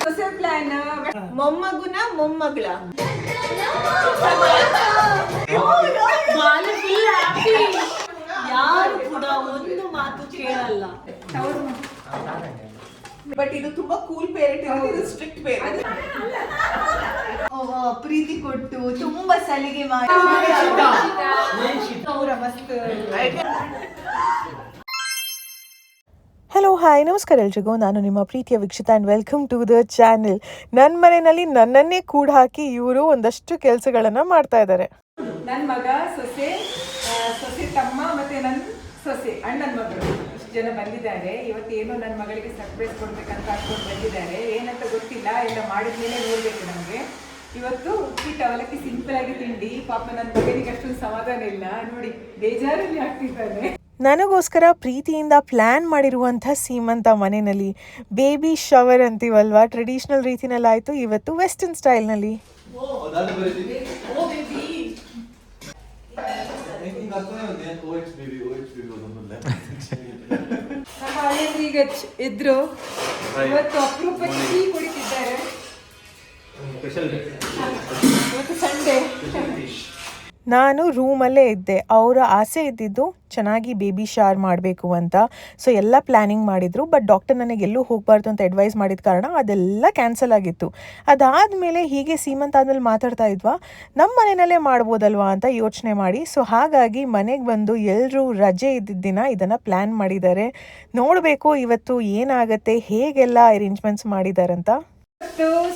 ಹೊಸ ಪ್ಲಾನ್ ಮೊಮ್ಮಗುನ ಮೊಮ್ಮಗಳ ಯಾರು ಕೂಡ ಒಂದು ಮಾತು ಕೇಳಲ್ಲ. ಬಟ್ ಇದು ತುಂಬಾ ಕೂಲ್ ಪೇರೆಂಟ್, ಇದು ಸ್ಟ್ರಿಕ್ಟ್ ಪೇರೆಂಟ್. ಪ್ರೀತಿ ಕೊಟ್ಟು ತುಂಬಾ ಸಲಿಗೆ ಮಾಡಿ ಹಲೋ ಹಾಯ್ ನಮಸ್ಕಾರ ಎಲ್ರಿಗೂ, ನಾನು ನಿಮ್ಮ ಪ್ರೀತಿಯ Veekshita and welcome to the channel. ನನ್ನ ಮನೆಯಲ್ಲಿ ನನ್ನನ್ನೇ ಕೂಡ ಹಾಕಿ ಇವರು ಒಂದಷ್ಟು ಕೆಲಸಗಳನ್ನು ಮಾಡ್ತಾ ಇದ್ದಾರೆ. ನನ್ನ ಮಗ, ಸೊಸೆ ತಮ್ಮ ಮತ್ತೆ ನನ್ನ ಸೊಸೆ ಅಣ್ಣನ ಮಗಳು ಇಷ್ಟು ಜನ ಬಂದಿದ್ದಾರೆ. ಇವತ್ತೇನೋ ನನ್ನ ಮಗಳಿಗೆ ಸರ್ಪ್ರೈಸ್ ಕೊಡ್ಬೇಕಂತ ಹಾಕೊಂಡು ಬಂದಿದ್ದಾರೆ. ಏನಂತ ಗೊತ್ತಿಲ್ಲ, ಎಲ್ಲ ಮಾಡಿದ್ಮೇಲೆ ನೋಡ್ಬೇಕು ನಮಗೆ. ಇವತ್ತು ಉಪ್ಪಿಟ್ಟು ಅವಲಕ್ಕಿ ಸಿಂಪಲ್ ಆಗಿ ತಿಂಡಿ. ಪಾಪ ನನ್ನ ಮಗನಿಗೆ ಅಷ್ಟೊಂದು ಸಮಾಧಾನ ಇಲ್ಲ ನೋಡಿ, ಬೇಜಾರಲ್ಲಿ ಆಗ್ತಿದ್ದಾನೆ. ನನಗೋಸ್ಕರ ಪ್ರೀತಿಯಿಂದ ಪ್ಲ್ಯಾನ್ ಮಾಡಿರುವಂಥ ಸೀಮಂತ ಮನೆಯಲ್ಲಿ ಬೇಬಿ ಶವರ್ ಅಂತೀವಲ್ವಾ, ಟ್ರೆಡಿಷ್ನಲ್ ರೀತಿನಲ್ಲಿ ಆಯಿತು, ಇವತ್ತು ವೆಸ್ಟರ್ನ್ ಸ್ಟೈಲ್ನಲ್ಲಿ. ಈಗ ಇದ್ರು ಇವತ್ತು ಅಪರೂಪಕ್ಕೆ ಟೀ ಕುಡಿತಿದ್ದಾರೆ. ಇವತ್ತು ಸಂಡೇ. ನಾನು ರೂಮಲ್ಲೇ ಇದ್ದೆ. ಅವರ ಆಸೆ ಇದ್ದಿದ್ದು ಚೆನ್ನಾಗಿ ಬೇಬಿ ಶವರ್ ಮಾಡಬೇಕು ಅಂತ. ಸೊ ಎಲ್ಲ ಪ್ಲ್ಯಾನಿಂಗ್ ಮಾಡಿದರು. ಬಟ್ ಡಾಕ್ಟರ್ ನನಗೆ ಎಲ್ಲೂ ಹೋಗಬಾರ್ದು ಅಂತ ಅಡ್ವೈಸ್ ಮಾಡಿದ ಕಾರಣ ಅದೆಲ್ಲ ಕ್ಯಾನ್ಸಲ್ ಆಗಿತ್ತು. ಅದಾದಮೇಲೆ ಹೀಗೆ ಸೀಮಂತ ಆದಮೇಲೆ ಮಾತಾಡ್ತಾ ಇದ್ವಾ, ನಮ್ಮ ಮನೆಯಲ್ಲೇ ಮಾಡ್ಬೋದಲ್ವಾ ಅಂತ ಯೋಚನೆ ಮಾಡಿ, ಸೊ ಹಾಗಾಗಿ ಮನೆಗೆ ಬಂದು ಎಲ್ಲರೂ ರಜೆ ಇದ್ದಿದ್ದ ದಿನ ಇದನ್ನು ಪ್ಲ್ಯಾನ್ ಮಾಡಿದ್ದಾರೆ. ನೋಡಬೇಕು ಇವತ್ತು ಏನಾಗುತ್ತೆ, ಹೇಗೆಲ್ಲ ಅರೇಂಜ್ಮೆಂಟ್ಸ್ ಮಾಡಿದಾರಂತ.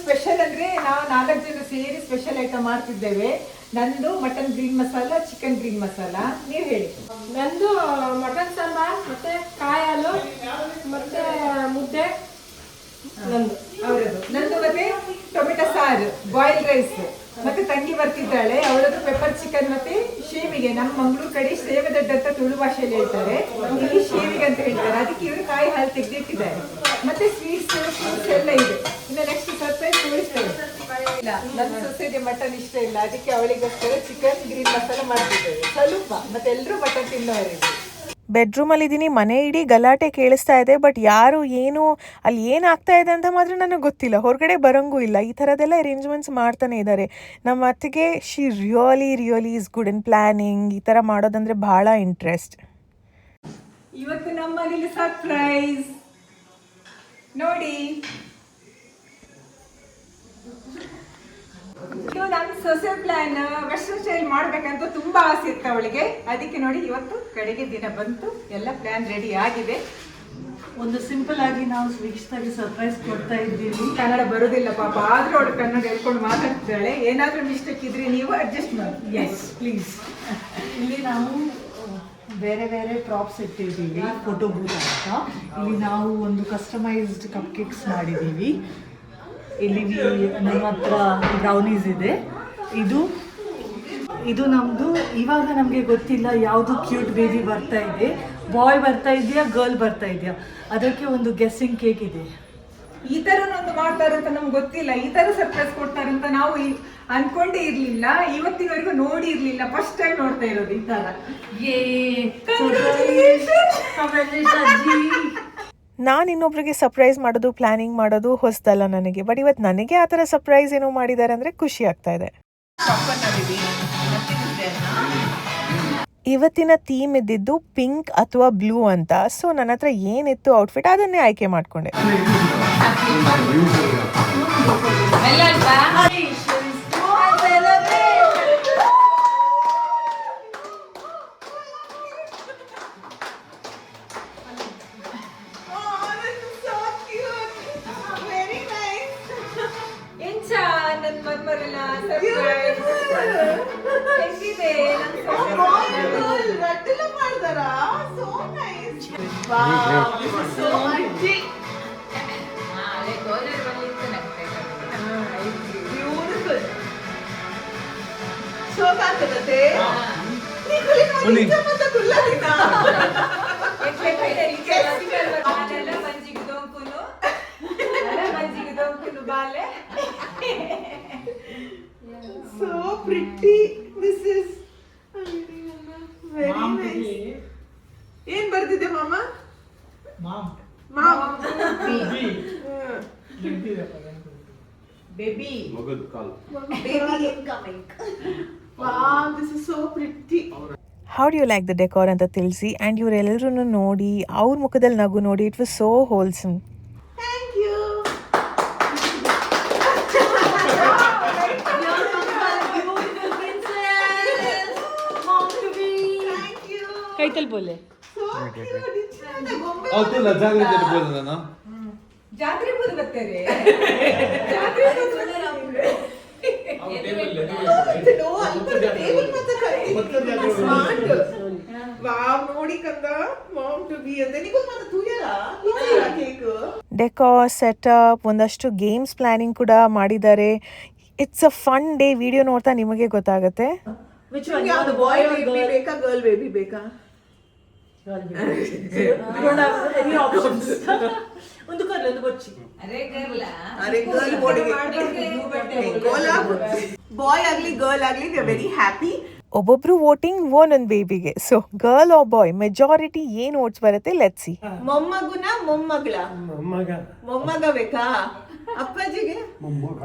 ಸ್ಪೆಷಲ್ ಅಂದರೆ ನಾವು 4 ಜನ ಸೇರಿ ಸ್ಪೆಷಲ್ ಐಟಮ್ ಮಾಡ್ತಿದ್ದೇವೆ. ನಂದು mutton green masala, chicken green masala. ನೀವು ಹೇಳಿ. ನಂದು ಮಟನ್ ಸಾಂಬಾರ್ ಮತ್ತೆ ಕಾಯಿ ಹಾಲು ಮತ್ತೆ ಮುದ್ದೆ. ಅವರದು ನಂದು ಮತ್ತೆ ಟೊಮೆಟೊ ಸಾರು, ಬಾಯ್ಲ್ ರೈಸ್. ಮತ್ತೆ ತಂಗಿ ಬರ್ತಿದ್ದಾಳೆ, ಅವಳದು ಪೆಪ್ಪರ್ ಚಿಕನ್ ಮತ್ತೆ ಶೇವಿಗೆ. ನಮ್ಮ ಮಂಗಳೂರು ಕಡೆ ಸೇವೆದಡ್ಡ ಅಂತ ತುಳು ಭಾಷೆಯಲ್ಲಿ ಹೇಳ್ತಾರೆ, ಇಲ್ಲಿ ಶೇವಿಗೆ ಅಂತ ಹೇಳ್ತಾರೆ. ಅದಕ್ಕೆ ಇವರು ಕಾಯಿ ಹಾಲು ತೆಗೆದಿಟ್ಟಿದ್ದಾರೆ. ಮತ್ತೆ ಸ್ವೀಟ್ಸ್ ಎಲ್ಲ ಇದೆ. ಇನ್ನು ನೆಕ್ಸ್ಟ್ ಸರ್ಪ್ರೈಸ್ ತೋರಿಸ್ತೇವೆ. ಇಲ್ಲ, ನನ್ನ ಸೊಸೆಗೆ ಮಟನ್ ಇಷ್ಟ ಇಲ್ಲ, ಅದಕ್ಕೆ ಅವಳಿಗೋಸ್ಕರ ಚಿಕನ್ ಗ್ರೀನ್ ಮಸಾಲ ಮಾಡ್ತಿದ್ದೇವೆ ಸ್ವಲ್ಪ. ಮತ್ತೆ ಎಲ್ಲರೂ ಮಟನ್ ತಿನ್ನೋರಿಗೆ. ಬೆಡ್ರೂಮಲ್ಲಿದ್ದೀನಿ, ಮನೆ ಇಡೀ ಗಲಾಟೆ ಕೇಳಿಸ್ತಾ ಇದೆ. ಬಟ್ ಯಾರು ಏನು ಅಲ್ಲಿ ಏನಾಗ್ತಾ ಇದೆ ಅಂತ ಮಾತ್ರ ನನಗೆ ಗೊತ್ತಿಲ್ಲ, ಹೊರಗಡೆ ಬರೋಂಗೂ ಇಲ್ಲ. ಈ ಥರದ್ದೆಲ್ಲ ಅರೇಂಜ್ಮೆಂಟ್ಸ್ ಮಾಡ್ತಾನೆ ಇದ್ದಾರೆ. ನಮ್ಮ ಅತ್ತಿಗೆ she really is good in planning. ಈ ಥರ ಮಾಡೋದಂದರೆ ಭಾಳ ಇಂಟ್ರೆಸ್ಟ್. ಇವತ್ತು ನಮ್ಮ ಮನೇಲಿ ಸರ್ಪ್ರೈಸ್ ನೋಡಿ. ಇದು ನನ್ನ ಸೊಸೆ ಪ್ಲಾನ್. ವೆಸ್ಟರ್ನ್ ಸ್ಟೈಲ್ ಮಾಡ್ಬೇಕಂತ ತುಂಬಾ ಆಸೆ ಇತ್ತು ಅವಳಿಗೆ. ಅದಕ್ಕೆ ನೋಡಿ ಇವತ್ತು ಕಡೆಗೆ ದಿನ ಬಂತು, ಎಲ್ಲ ಪ್ಲಾನ್ ರೆಡಿ ಆಗಿದೆ. ಒಂದು ಸಿಂಪಲ್ ಆಗಿ ನಾವು ವೀಕ್ಷಿತಾಗಿ ಸರ್ಪ್ರೈಸ್ ಕೊಡ್ತಾ ಇದ್ದೀವಿ. ಕನ್ನಡ ಬರೋದಿಲ್ಲ ಪಾಪ, ಆದ್ರೂ ಅವಳು ಕನ್ನಡ ಹೇಳ್ಕೊಂಡು ಮಾತಾಡ್ತಿದ್ದಾಳೆ. ಏನಾದ್ರೂ ಮಿಸ್ಟೇಕ್ ಇದ್ರೆ ನೀವು ಅಡ್ಜಸ್ಟ್ ಮಾಡಿ. Yes please. ಇಲ್ಲಿ ನಾವು ಬೇರೆ ಬೇರೆ ಪ್ರಾಪ್ಸ್ ಇಟ್ಟಿದ್ದೀವಿ, ಫೋಟೋ ಬೂತ್ ಅಂತ. ಇಲ್ಲಿ ನಾವು ಒಂದು ಕಸ್ಟಮೈಸ್ಡ್ ಕಪ್ ಕೇಕ್ಸ್ ಮಾಡಿದ್ದೀವಿ. ಇಲ್ಲಿ ನಮ್ಮ ಹತ್ರ ಬ್ರೌನೀಸ್ ಇದೆ. ಇದು ನಮ್ಮದು. ಇವಾಗ ನಮಗೆ ಗೊತ್ತಿಲ್ಲ ಯಾವುದು ಕ್ಯೂಟ್ ಬೇಬಿ ಬರ್ತಾ ಇದೆ, ಬಾಯ್ ಬರ್ತಾ ಇದೆಯಾ ಗರ್ಲ್ ಬರ್ತಾ ಇದೆಯಾ, ಅದಕ್ಕೆ ಒಂದು ಗೆಸ್ಸಿಂಗ್ ಕೇಕ್ ಇದೆ. ಈ ಥರ ಒಂದು ಮಾಡ್ತಾರೆ ಅಂತ ನಮ್ಗೆ ಗೊತ್ತಿಲ್ಲ, ಈ ಥರ ಸರ್ಪ್ರೈಸ್ ಕೊಡ್ತಾರೆ ಅಂತ ನಾವು ಅನ್ಕೊಂಡೇ ಇರಲಿಲ್ಲ. ಇವತ್ತಿನವರೆಗೂ ನೋಡಿ ಇರಲಿಲ್ಲ, ಫಸ್ಟ್ ಟೈಮ್ ನೋಡ್ತಾ ಇರೋದು ಈ ಥರ. ನಾನು ಇನ್ನೊಬ್ರಿಗೆ ಸರ್ಪ್ರೈಸ್ ಮಾಡೋದು, ಪ್ಲ್ಯಾನಿಂಗ್ ಮಾಡೋದು ಹೊಸದಲ್ಲ ನನಗೆ. ಬಟ್ ಇವತ್ತು ನನಗೆ ಆ ಥರ ಸರ್ಪ್ರೈಸ್ ಏನೋ ಮಾಡಿದ್ದಾರೆ ಅಂದರೆ ಖುಷಿ ಆಗ್ತಾ ಇದೆ. ಇವತ್ತಿನ ಥೀಮ್ ಇದ್ದಿದ್ದು ಪಿಂಕ್ ಅಥವಾ ಬ್ಲೂ ಅಂತ. ಸೊ ನನ್ನ ಹತ್ರ ಏನಿತ್ತು ಔಟ್ಫಿಟ್ ಅದನ್ನೇ ಆಯ್ಕೆ ಮಾಡಿಕೊಂಡೆ. So pretty. This is very nice. ಏನ್ ಬರ್ತಿದೆ ಮಾಮ? ಮಾಮ್. ಬೇಬಿ ಮಗದ ಕಾಲ್. Baby incoming. Wow, this is so pretty. How do you like the decor ಅಂತ ತಿಳಿಸಿ. ಆ್ಯಂಡ್ ಇವರೆಲ್ಲರೂ ನೋಡಿ ಅವ್ರ ಮುಖದಲ್ಲಿ ನಗು ನೋಡಿ it was so wholesome. Thank you. ಕೈತಲ್ ಬೋಲೆ ಅವತ್ತು ಲಜ್ಜಾಗ್ಲಿದ್ದೆ ಇರ್ಬೋದು ನಾನು. ಜಾತ್ರೆ ಬುದ್ ಬರ್ತಾರೆ ಡೆಕೋರ್ ಸೆಟಪ್ ಒಂದಷ್ಟು ಗೇಮ್ಸ್ ಪ್ಲಾನಿಂಗ್ ಕೂಡ ಮಾಡಿದ್ದಾರೆ. It's a fun day. Video ನೋಡ್ತಾ ನಿಮಗೆ ಗೊತ್ತಾಗುತ್ತೆ. Which one? Yeah, the boy baby ಬೇಕಾ girl baby ಬೇಕಾ? Girl baby. We don't have any options. ಒಂದು ಕರ್ಲ ಒಂದು ಬಚ್ಚಿ. ಅರೆ girl ಬೋಡಿಗೆ. ಬಾಯ್ ಆಗ್ಲಿ ಗರ್ಲ್ ಆಗ್ಲಿ ವಿ ಆರ್ ವೆರಿ ಹ್ಯಾಪಿ. ಒಬ್ಬೊಬ್ರು ವೋಟಿಂಗ್ ಒಂದೊಂದು ಬೇಬಿಗೆ. ಸೊ ಗರ್ಲ್ ಆರ್ ಬಾಯ್ ಮೆಜಾರಿಟಿ ಏನು ಓಟ್ಸ್ ಬರುತ್ತೆ ಲೆಟ್ಸ್ ಸಿ. ಮೊಮ್ಮಗುನ ಮೊಮ್ಮಗಳ? ಮೊಮ್ಮಗ ಬೇಕಾ? ಅಪ್ಪಾಜಿಗೆ ಮೊಮ್ಮಗ.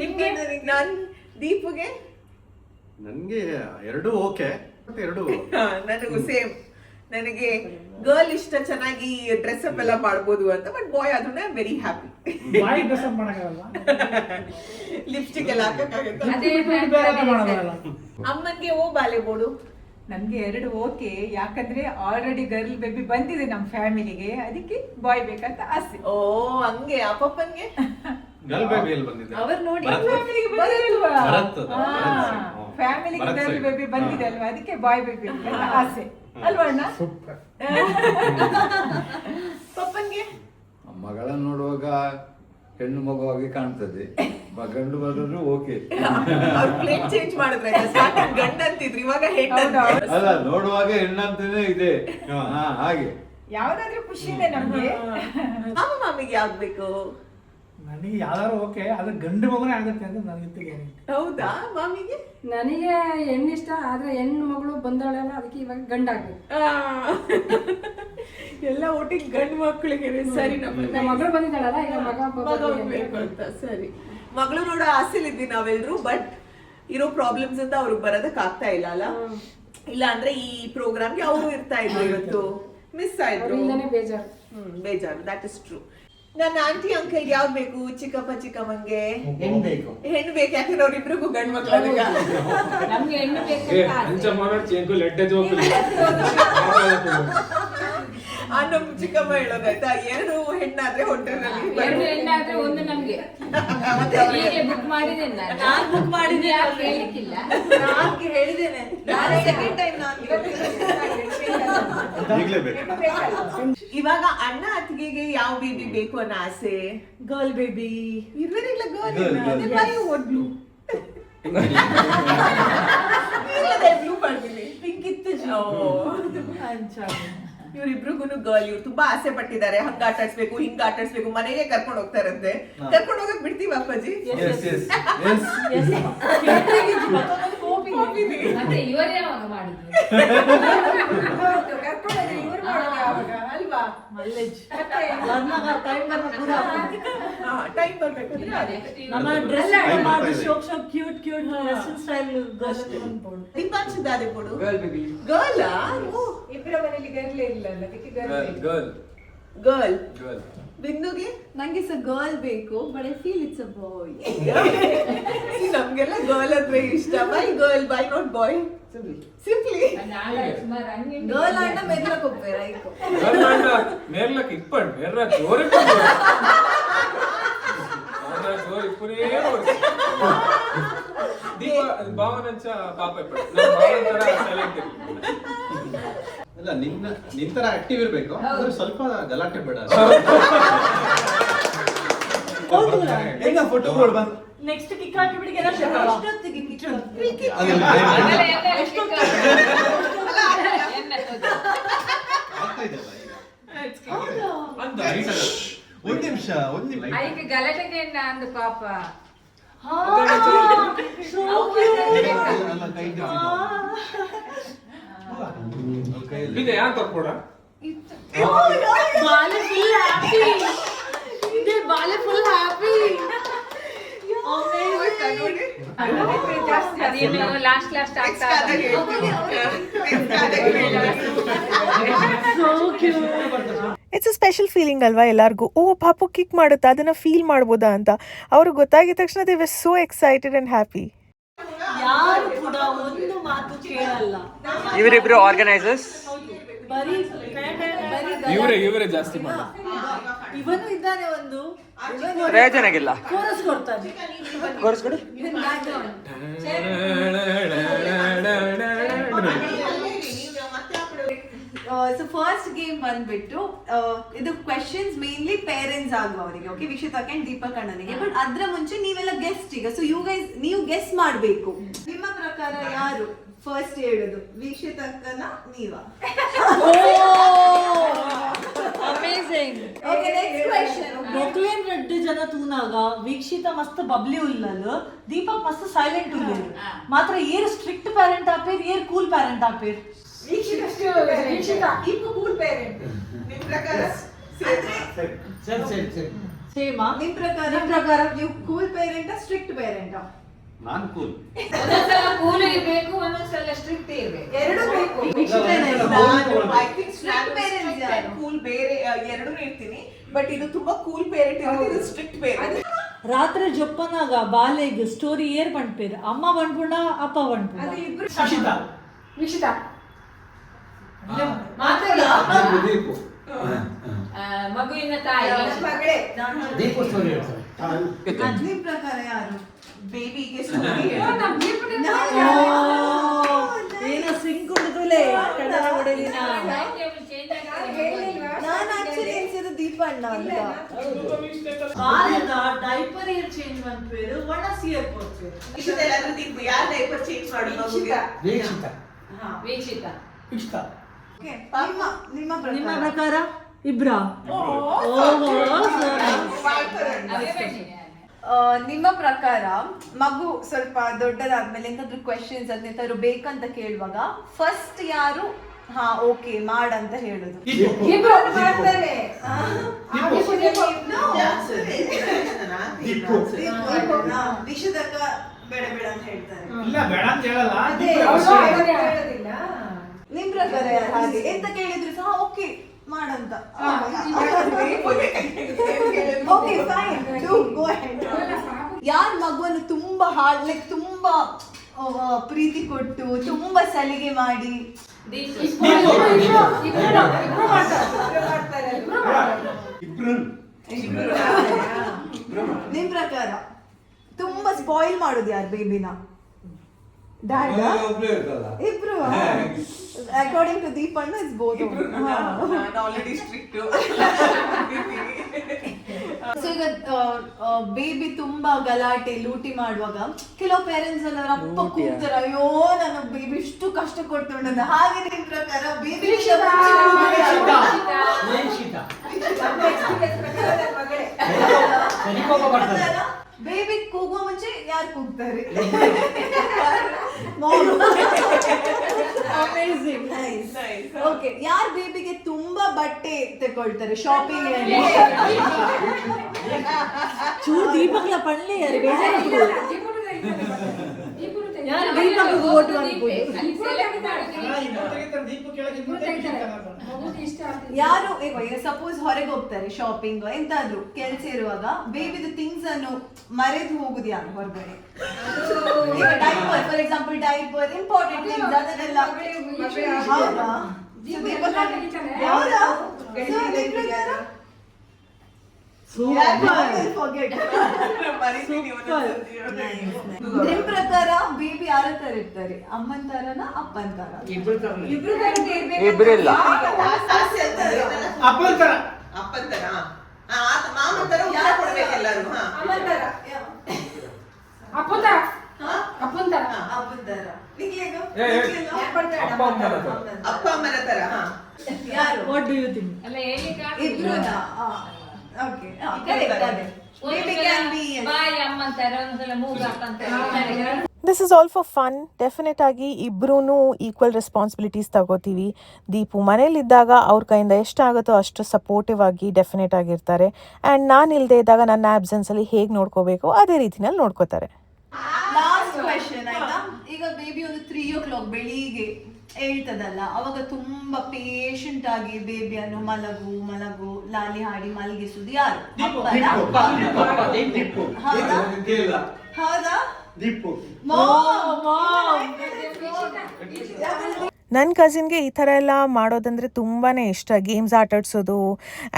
ನಿಮ್ಗೆ ನಾನ್ ದೀಪುಗೆ ನನ್ಗೆ ಎರಡು ಓಕೆ ಬಟ್ ಎರಡು ನನಗೂ ಸೇಮ್. ನನಗೆ ಗರ್ಲ್ ಇಷ್ಟ, ಚೆನ್ನಾಗಿ ಡ್ರೆಸ್ ಅಪ್ ಎಲ್ಲ ಮಾಡ್ಬೋದು ಅಂತ. ಬಟ್ ಬಾಯ್ ಆದ್ರೂ ವೆರಿ ಹ್ಯಾಪಿ. ಲಿಪ್ಸ್ಟಿಕ್ ಎಲ್ಲ ಹಾಕಕ್ಕಾಗುತ್ತೆ. ಅಮ್ಮನ್ಗೆ ಓ ಬಾಲೆ ಬೋಡು. ನನ್ಗೆ ಎರಡು ಓಕೆ, ಯಾಕಂದ್ರೆ ಆಲ್ರೆಡಿ ಗರ್ಲ್ ಬೇಬಿ ಬಂದಿದೆ ನಮ್ಮ ಫ್ಯಾಮಿಲಿಗೆ, ಅದಕ್ಕೆ ಬಾಯ್ ಬೇಕಂತ ಆಸೆ. ಓ ಹಂಗೆ. ಆ ಪಪ್ಪನ್ಗೆ ಗರ್ಲ್ ಬೇಬಿ ಎಲ್ಲಿ ಬಂದಿದೆ? ಅವ್ರು ನೋಡಿ ಭರತ್. ಫ್ಯಾಮಿಲಿಗೆ ಬಂದಿಲ್ವಾ? ಭರತ್. ಫ್ಯಾಮಿಲಿಗೆ ಗರ್ಲ್ ಬೇಬಿ ಬಂದಿದೆ ಅಲ್ವಾ, ಅದಕ್ಕೆ ಬಾಯ್ ಬೇಬಿ ಅಂತ ಆಸೆ ಅಲ್ವಾ ಅಣ್ಣ? ಪಪ್ಪನ್ಗೆ ಮಗಳನ್ನ ನೋಡುವಾಗ ಹೆಣ್ಣು ಮಗುವಾಗಿ ಕಾಣ್ತದೆ, ಗಂಡು ಬಂದ್ರು ಓಕೆ. ಅವ್ರು ಪ್ಲೇಟ್ ಚೇಂಜ್ ಮಾಡಿದ್ರೆ ಗಂಡ ಅಂತಿದ್ರು, ಇವಾಗ ಹೆಣ್ಣು. ಅಲ್ಲ, ನೋಡುವಾಗ ಹೆಣ್ಣಂತಾನೆ ಇದೆ. ಹಾಗೆ ಯಾವ್ದಾದ್ರು ಖುಷಿನೇ ನಮ್ಗೆ. ಮಾಮ ಮಾಮಿಗೆ ಯಾವ್ದು ಬೇಕು? ನನಗೆ ಯಾವ್ದಾರು ಓಕೆ, ಆದ್ರೆ ಗಂಡು ಮಗನೇ ಆಗುತ್ತೆ ಅಂತ ನನಗೆ. ಹೌದಾ? ಮಾಮಿಗೆ ನನಗೆ ಹೆಣ್ಣು ಇಷ್ಟ, ಆದ್ರೆ ಹೆಣ್ಣು ಮಗಳು ಬಂದವಳೆಲ್ಲ ಅದಕ್ಕೆ ಇವಾಗ ಗಂಡಾಗ್ಬೇಕು. ಎಲ್ಲ ಒಟ್ಟಿಗೆ ಗಂಡು ಮಕ್ಕಳಿಗೆ. ಸರಿ, ನಮ್ಮ ಮಗಳು ಬಂದಿದ್ದಾಳಲ್ಲ, ಈಗ ಮಗ ಬೇಕು ಅಂತ. ಸರಿ, ಮಗಳು ನೋಡೋ ಆಸೆಲಿದ್ವಿ ನಾವೆಲ್ರು. ಬಟ್ ಇರೋ ಪ್ರಾಬ್ಲಮ್ಸ್ ಅಂತ ಅವ್ರಿಗೆ ಬರೋದಕ್ ಆಗ್ತಾ ಇಲ್ಲ ಅಲ್ಲ. ಇಲ್ಲ ಅಂದ್ರೆ ಈ ಪ್ರೋಗ್ರಾಮ್ಗೆ ಅವರು ಇರ್ತಾ ಇದ್ರು, ಇವತ್ತು ಮಿಸ್ ಆಯ್ತು. ಬೇಜಾರು. ಬೇಜಾರು, ದಟ್ ಇಸ್ ಟ್ರೂ. ನನ್ನ ಆಂಟಿ ಅಂಕಲ್ ಯಾವ್ದು ಬೇಕು? ಚಿಕ್ಕಪ್ಪ ಚಿಕ್ಕಮ್ಮಂಗೆ ಹೆಣ್ಣು ಬೇಕು. ಯಾಕಂದ್ರೆ ಅವ್ರಿಬ್ರಿಗೂ ಗಂಡು ಮಕ್ಳು. ನಮ್ಗೆ ಹೆಣ್ಣು ಬೇಕು. ನಮ್ ಚಿಕ್ಕಮ್ಮ ಹೇಳೋದಾಯ್ತಾ, ಎರಡು ಹೆಣ್ಣಾದ್ರೆ ಹೋಟೆಲ್ನಲ್ಲಿ ಎರಡು ಹೆಣ್ಣಾದ್ರೆ ಒಂದು ನಮ್ಗೆ. ಬುಕ್ ಮಾಡಿದ್ದೇನೆ ನಾನ್ ಬುಕ್ ಮಾಡಿದ್ದೆ, ಹೇಳಿಕ್ಕಿಲ್ಲ. ಹೇಳಿದ್ದೇನೆ. ಸೆಕೆಂಡ್ ಟೈಮ್ ಈಗಲೇ ಬೇಕು. ಇವಾಗ ಅಣ್ಣ ಅತ್ತಿಗೆಗೆ ಯಾವ ಬೇಬಿ ಬೇಕು ಅನ್ನೋ ಆಸೆ? Girl baby. ಇರ್ವೇರಿಲ್ಲ ಗರ್ಲ್ ಒಡ್ಲು ಬ್ಲೂ ಮಾಡ್ತೀನಿ. ಪಿಂಕ್ ಇತ್ತು. ಇವ್ರಿಬ್ರಿಗೂ ಗರ್ಲ್. ಇವ್ರು ತುಂಬಾ ಆಸೆ ಪಟ್ಟಿದ್ದಾರೆ, ಹಂಗ ಆಟಾಡ್ಸ್ಬೇಕು ಹಿಂಗ ಆಟಾಡ್ಸ್ಬೇಕು, ಮನೆಗೆ ಕರ್ಕೊಂಡು ಹೋಗ್ತಾರಂತೆ. ಕರ್ಕೊಂಡು ಹೋಗಕ್ ಬಿಡ್ತೀವಿ ಅಪ್ಪಾಜಿ? ಮತ್ತೆ ಇವರೇ ಅವಾಗ ಮಾಡಿದ್ರು. ಅಲ್ವಾ? ಟೈಮ್ ಬರ್ಬೇಕು. ದೀಪಾಂಶದಾದೆ ಕೊಡು. ಗರ್ಲ್ ಇಬ್ಬರ ಮನೇಲಿ ಗರ್ಲ್ ಇಲ್ಲ, ಅದಕ್ಕೆ ಗರ್ಲ್. ಗರ್ಲ್. ಬಿಂದುಗೆ ನಂಗೆ ಸ ಗರ್ಲ್ ಬೇಕು, but I feel it's a boy. ನಮ್ಗೆಲ್ಲ ಗರ್ಲ್ ಅಂದ್ರೆ ಇಷ್ಟ. Bye girl, bye not boy. Simply girl ಆಂಡ ಮೇರ್ಲಕ್ ಹೋಗ್ಬೇರ ಇಕೋ ಮೇರ್ಲಕ್ ಇಪ್ಪಡ್ ಮೇರ್ಲ ಜೋರಿ ಜೋರಿ ಇಪ್ಪನೇ ದೀಪ ಭಾವನಂಚ ಪಾಪ ಇಪ್ಪಡ್ ಸೈಲೆಂಟ್. ಅಲ್ಲ, ನಿಂತರ ಆಕ್ಟಿವ್ ಇರ್ಬೇಕು, ಆದ್ರೆ ಸ್ವಲ್ಪ ಗಲಾಟೆ ಬೇಡ. ಹೆಂಗ ಫೋಟೋಗಳು ಬಂದು ನೆಕ್ಸ್ಟ್ ಕಿಕ್ ಹಾಕಿ ಬಿಡಿಗೆ ಒಂದ್ ನಿಮಿಷ ಅದಕ್ಕೆ ಗಲಾಟೆಗೆ ಅಂದು ಪಾಪ. ಬಿದ್ದೆ ಯಾರು ತಕ್ಕೊಡ? ಇಟ್ಸ್ ಅ ಸ್ಪೆಷಲ್ ಫೀಲಿಂಗ್ ಅಲ್ವಾ ಎಲ್ಲರಿಗೂ. ಓ ಪಾಪು ಕಿಕ್ ಮಾಡುತ್ತಾ, ಅದನ್ನು ಫೀಲ್ ಮಾಡ್ಬೋದಾ ಅಂತ. ಅವ್ರಿಗೆ ಗೊತ್ತಾಗಿದ ತಕ್ಷಣ they were so excited and happy. ಯಾರು ಕೂಡ ಒಂದು ಮಾತು ಕೇಳಲ್ಲ. ಇವರಿಬ್ರು ಆರ್ಗನೈಸರ್ಸ್. ಬರೀ ಇವರೇ ಜಾಸ್ತಿ ಮಾಡ. ಇವನು ಇದ್ದಾನೆ ಒಂದು ಪ್ರಯೋಜನಗಿಲ್ಲ. ಕೋರಸ್ ಕೊಡ್ತಾನೆ. ಕೋರಸ್ ಕೊಡಿ. ಸೊ ಫಸ್ಟ್ ಗೇಮ್ ಬಂದ್ಬಿಟ್ಟು ಇದು ಕ್ವೆಶನ್ಸ್ ಮೇನ್ಲಿ ಪೇರೆಂಟ್ಸ್ ಆಗುವವರಿಗೆ, ಓಕೆ, ವಿಕ್ಷಿತಕ್ಕೆ ಅಂಡ್ ದೀಪಕ್ ಅಣ್ಣನಿಗೆ. ಬಟ್ ಅದ್ರ ಮುಂಚೆ ನೀವೆಲ್ಲ ಗೆಸ್ಟ್ ಈಗ, ಸೊ ನೀವು ಗೆಸ್ ಮಾಡ್ಬೇಕು. ನಿಮ್ಮ ಪ್ರಕಾರ ಯಾರು ಫಸ್ಟ್ ಹೇಳುದು, ವೀಕ್ಷಿತಕ್ಕನ ನೀವಾ? ಅಮೇಜಿಂಗ್. Okay, next question. ಮೊಕ್ಲೇನ್ ರೆಡ್ ಜನ ತೂನಾಗ ವೀಕ್ಷಿತ ಮಸ್ತ್ ಬಬ್ಲಿ ಉಲ್ಲಲು, ದೀಪಕ್ ಮಸ್ತ್ ಸೈಲೆಂಟ್ ಉಲ್ಲೇರು. ಮಾತ್ರ ಏರ್ ಸ್ಟ್ರಿಕ್ಟ್ ಪೇರೆಂಟ್ ಆಪೇರ್, ಏರ್ ಕೂಲ್ ಪೇರೆಂಟ್ ಆಪೇರ್. Cool parent. ನಿಮ್ ಪ್ರಕಾರ ಸೇಮಾ? ನಿಮ್ ಪ್ರಕಾರ ನೀವು ಕೂಲ್ ಪೇರೆಂಟಾ ಸ್ಟ್ರಿಕ್ಟ್ ಪೇರೆಂಟಾ? ನಾನ್ ಕೂಲ್. ಕೂಲ್ ಇರ್ಬೇಕು, ಒಂದೊಂದ್ಸಲ ಸ್ಟ್ರಿಕ್ಟ್ ಇರ್ಬೇಕು, ಎರಡು ಬೇಕು. ಕೂಲ್ ಬೇರೆ ಎರಡೂ ಇರ್ತೀನಿ, ಬಟ್ ಇದು ತುಂಬಾ ಕೂಲ್ ಪೇರೆಂಟ್ ಇರೋದು, ಇದು ಸ್ಟ್ರಿಕ್ಟ್ ಪೇರೆಂಟ್. ರಾತ್ರಿ ಜೊಪ್ಪನಾಗ ಬಾಲೆಗ್ ಸ್ಟೋರಿ ಏರ್ ಬಂಡ್ಪೇರ್, ಅಮ್ಮ ಬಂಡ್ಪುಣ ಅಪ್ಪ ಬಂಡ್ಪುಣ. ವಿಕ್ಷಿತ ದೀಪು. ಮಗುವಿನ ತಾಯಿ ಮಗಳೇ. ಗೊತ್ತು. ನಿಮ್ ಪ್ರಕಾರ ಯಾರು ಬೇಬಿಗೆ ಏನೋ ಸಿಂಕ್ ಉಳಿದುಲೆ ಕನ್ನಡ ಹೊಡೆಲಿನ. ನಾನು ಆಕ್ಚುಲಿ ಎನ್ಸಿದ್ದು ದೀಪಣ್ಣ ಅಂತ. ಬಾಲೆಗ ಡೈಪರ್ ಏರ್ ಚೇಂಜ್ ಬಂಡ್ಪೇರು, ಒಣ ಸಿಯರ್ ಕೊಡ್ಪೇರು. ಯಾರು ಡೈಪರ್ ಚೇಂಜ್ ಮಾಡೋದು? ವೀಕ್ಷಿತ Okay, ನಿಮ್ಮ ನಿಮ್ಮ ಪ್ರಕಾರ ಪ್ರಕಾರ ಇಬ್ರಾ? ನಿಮ್ಮ ಪ್ರಕಾರ ಮಗು ಸ್ವಲ್ಪ ದೊಡ್ಡದಾದ್ಮೇಲೆ ಎಂತಾದ್ರೂ ಕ್ವೆಶನ್ಸ್ ಅದನ್ನೆಂತಾದ್ರು ಬೇಕಂತ ಕೇಳುವಾಗ ಫಸ್ಟ್ ಯಾರು ಹಾ ಓಕೆ ಮಾಡಂತ ಹೇಳುದು? ಮಾಡ್ತಾರೆ. ವಿಷದಕ್ಕ ಬೇಡ ಬೇಡ ಅಂತ ಹೇಳ್ತಾರೆ. ಇಲ್ಲ ಬೇಡ ಅಂತ ಹೇಳಲ್ಲ. ಹೇಳೋದಿಲ್ಲ. ನಿಮ್ ಪ್ರಕಾರ ಯಾರು ಹಾಗೆ ಎಂತ ಕೇಳಿದ್ರು ಸಹ ಓಕೆ ಮಾಡಂತ? Okay fine, do go ahead. ಯಾರ್ ಮಗುವನ್ನು ತುಂಬಾ ಹಾರ್ಡ್ ಲೈಕ್ ತುಂಬಾ ಪ್ರೀತಿ ಕೊಟ್ಟು ತುಂಬಾ ಸಲಿಗೆ ಮಾಡಿ? ನಿಮ್ ಪ್ರಕಾರ ತುಂಬಾ ಸ್ಪಾಯಿಲ್ ಮಾಡೋದು ಯಾರು ಬೇಬಿನ? ಡ್ಯಾಡ್? ಇಬ್ರು. ಅಕಾರ್ಡಿಂಗ್ ಟು ದೀಪಣ್ಣ is both. Already strict. So ಈಗ ಬೇಬಿ ತುಂಬಾ ಗಲಾಟೆ ಲೂಟಿ ಮಾಡುವಾಗ ಕೆಲವು ಪೇರೆಂಟ್ಸ್ ಎಲ್ಲ ರಪ್ಪ ಕೂಗ್ತಾರೆ, ಅಯ್ಯೋ ನನ್ನ ಬೇಬಿ ಇಷ್ಟು ಕಷ್ಟ ಕೊಡ್ತೊಂಡ. ಹಾಗೆ ನಿಮ್ ಪ್ರಕಾರ ಬೇಬಿ ಬೇಬಿ ಕೂಗುವ ಮುಂಚೆ ಯಾರು ಕೂಗ್ತಾರೆ? ಓಕೆ, ಯಾರು ಬೇಬಿಗೆ ತುಂಬಾ ಬಟ್ಟೆ ತಗೊಳ್ತಾರೆ ಶಾಪಿಂಗ್? ಚೂರು ದೀಪಕ್ಲ ಪಣ್ಲೆ ಯಾರು ಬೇಜಾರು. ಯಾರು ದೀಪಕ್ ಓಟ್ ಮಾಡ್ಬೋದು. ಯಾರು ಈಗ ಸಪೋಸ್ ಹೊರಗೆ ಹೋಗ್ತಾರೆ ಶಾಪಿಂಗ್ ಎಂತಾದ್ರು ಕೆಲ್ಸ ಇರುವಾಗ ಬೇಬಿದು ಥಿಂಗ್ಸ್ ಅನ್ನು ಮರೆದು ಹೋಗುದು ಯಾರು ಹೊರಗಡೆ? ಈಗ diaper for example, diaper important things ಅದನ್ನೆಲ್ಲ. ಹೌದಾ? ಹೌದಾ? ನಿಮ್ ಪ್ರಕಾರ ಬೇಬಿ ಯಾರ ತರ ಇರ್ತಾರೆ? ಅಮ್ಮನ್ ತರನ ಅಪ್ಪನ್ ತರ? ಇಬ್ರಿಲ್ಲ. ಅಪ್ಪನ ತರ. ಅಪ್ಪನ್ ತರ, ಮಾಮನ್ ತರ ಉತ್ತರ ಕೊಡ್ಬೇಕು ಎಲ್ಲರೂ. ಅಮ್ಮನ್ ತರ. ಅಪ್ಪನ ತರ. ಅಪ್ಪನ ತರ. ಅಪ್ಪನ್ ತರ. ಅಪ್ಪ ಅಮ್ಮನ ತರ. ಯಾರು? What do you think? ಅಲ್ಲ ಹೇಳಿಕ ಇಬ್ರುನಾ? Okay, correct. ಅದೇ ಬೇಬಿ ಕ್ಯಾನ್ ಬಿ ಬಾಯಿ ಅಮ್ಮನ ತರ, ಒಂದ್ಸಲ ಮೂಗು ಅಪ್ಪನ ತರ. This is all for fun. Definite ಆಗಿ ಇಬ್ಬರೂ ಈಕ್ವಲ್ ರೆಸ್ಪಾನ್ಸಿಬಿಲಿಟೀಸ್ ತಗೋತೀವಿ. ದೀಪು ಮನೇಲಿದ್ದಾಗ ಅವ್ರ ಕೈಯಿಂದ ಎಷ್ಟಾಗುತ್ತೋ ಅಷ್ಟು ಸಪೋರ್ಟಿವ್ ಆಗಿ ಡೆಫಿನೆಟ್ ಆಗಿರ್ತಾರೆ. ಆ್ಯಂಡ್ ನಾನು ಇಲ್ಲದೆ ಇದ್ದಾಗ ನನ್ನ ಆಬ್ಸೆನ್ಸಲ್ಲಿ ಹೇಗೆ ನೋಡ್ಕೋಬೇಕು ಅದೇ ರೀತಿನಲ್ಲಿ ನೋಡ್ಕೋತಾರೆ. ಲಾಸ್ಟ್ ಕ್ವೆಶ್ಚನ್ ಆಯ್ತಾ? ಈಗ ಬೇಬಿ ಒಂದು 3 3 o'clock ಬೆಳಿಗ್ಗೆ ಹೇಳ್ತದಲ್ಲ, ಅವಾಗ ತುಂಬಾ ಪೇಷಂಟ್ ಆಗಿ ಬೇಬಿಯನ್ನು ಮಲಗು ಮಲಗು ಲಾಲಿ ಹಾಡಿ ಮಲಗಿಸುದು ಯಾರು? ಅಪ್ಪನಾ? ಹೌದಾ? ಹೌದಾ? ನನ್ನ ಕಸಿನ್ಗೆ ಈ ಥರ ಎಲ್ಲ ಮಾಡೋದಂದರೆ ತುಂಬಾ ಇಷ್ಟ. ಗೇಮ್ಸ್ ಆಟಾಡ್ಸೋದು